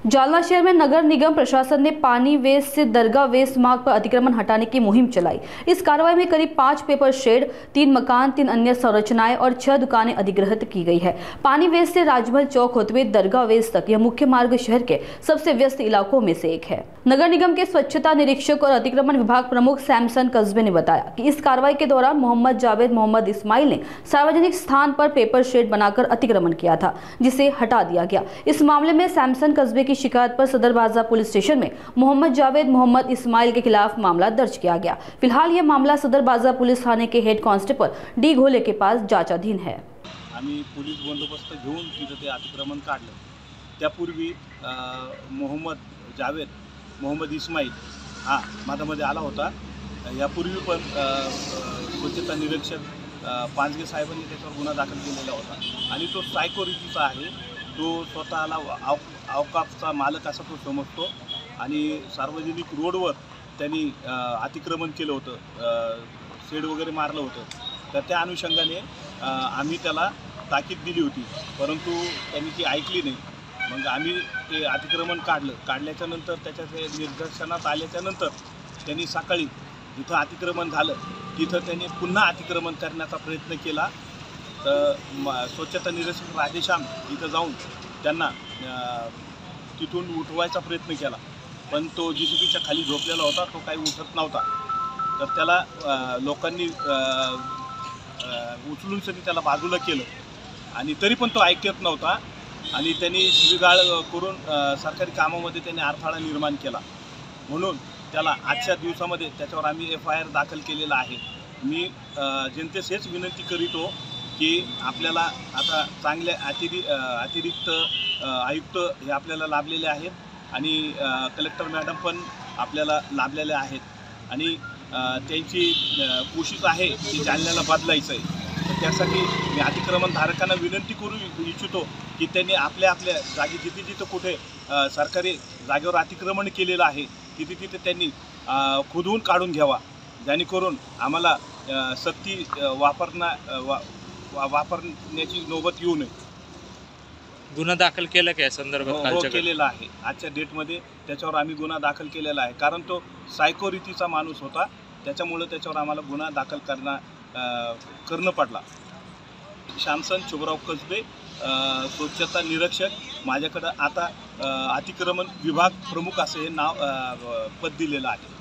जालना शहर में नगर निगम प्रशासन ने पानी वेस्ट से दरगाह वेस्ट मार्ग पर अतिक्रमण हटाने की मुहिम चलाई। इस कार्रवाई में करीब 5 पेपर शेड, 3 मकान, 3 अन्य संरचनाएं और 6 दुकानें अधिग्रहित की गई है। पानी वेस्ट से राजमहल चौक होते हुए दरगाह वेस्ट तक यह मुख्य मार्ग शहर के सबसे व्यस्त इलाकों में से एक है। नगर निगम के स्वच्छता निरीक्षक और अतिक्रमण विभाग प्रमुख सैमसन कस्बे ने बताया कि इस कार्रवाई के दौरान मोहम्मद जावेद मोहम्मद इस्माइल ने सार्वजनिक स्थान पर पेपर शेड बनाकर अतिक्रमण किया था, जिसे हटा दिया गया। इस मामले में सैमसन कस्बे की शिकायत पर सदर बाजार पुलिस स्टेशन में मोहम्मद जावेद मोहम्मद इस्माइल के खिलाफ मामला दर्ज किया गया। फिलहाल यह मामला सदर बाजार पुलिस थाने के हेड कांस्टेबल डी घोले के पास जांचाधीन है। आम्ही पोलीस बंदोबस्त घेऊन तिथे ते अतिक्रमण काढलं। त्यापूर्वी मोहम्मद जावेद मोहम्मद इस्माइल हा माझ्यामध्ये आला होता। यापूर्वी पण स्वच्छता निरीक्षक पांजगे साहेबांनी त्याच्यावर गुन्हा दाखल केलेला होता आणि तो सायकोरिटीचा आहे। तो स्वतःला अवकाफचा मालक असा तो समजतो आणि सार्वजनिक रोडवर त्यांनी अतिक्रमण केलं होतं, शेड वगैरे मारलं होतं। तर त्या अनुषंगाने आम्ही त्याला ताकीद दिली होती, परंतु त्यांनी ती ऐकली नाही। मग आम्ही ते अतिक्रमण काढल्याच्या नंतर त्याच्या निदर्शनात आल्याच्या नंतर त्यांनी सकाळी जिथं अतिक्रमण झालं तिथं त्यांनी पुन्हा अतिक्रमण करण्याचा प्रयत्न केला। तर स्वच्छता निरीक्षक राधेश्याम इथं जाऊन त्यांना तिथून उठवायचा प्रयत्न केला, पण तो जीसीबीच्या खाली झोपलेला होता, तो काही उठत नव्हता। तर त्याला लोकांनी उचलून त्याला बाजूला केलं आणि तरी पण तो ऐकत नव्हता आणि त्यांनी शिवीगाळ करून सरकारी कामामध्ये त्यांनी अडथळा निर्माण केला। म्हणून त्याला आजच्या दिवसामध्ये त्याच्यावर आम्ही FIR दाखल केलेला आहे। मी जनतेस हेच विनंती करीतो की आपल्याला आता चांगले अतिरिक्त आयुक्त हे आपल्याला लाभलेले आहेत आणि कलेक्टर मॅडम पण आपल्याला लाभलेले आहेत आणि त्यांची कोशिश आहे की जालन्याला बदलायचं आहे। तर त्यासाठी मी अतिक्रमणधारकांना विनंती करू इच्छितो की त्यांनी आपल्या जागी जिथे कुठे सरकारी जागेवर अतिक्रमण केलेलं आहे तिथे त्यांनी खोदून काढून घ्यावा, जेणेकरून आम्हाला सक्ती वापरण्याची नौबत येऊ नये। गुन्हा दाखल केला काय संदर्भात? हो केलेला आहे। आजच्या डेटमध्ये त्याच्यावर आम्ही गुन्हा दाखल केलेला आहे, कारण तो सायकोरिटीचा माणूस होता, त्याच्यामुळे त्याच्यावर आम्हाला गुन्हा दाखल करणं पडला। सॅमसन शुभराव कसबे, स्वच्छता निरीक्षक। माझ्याकडे आता अतिक्रमण विभाग प्रमुख असे हे नाव पद दिलेलं आहे।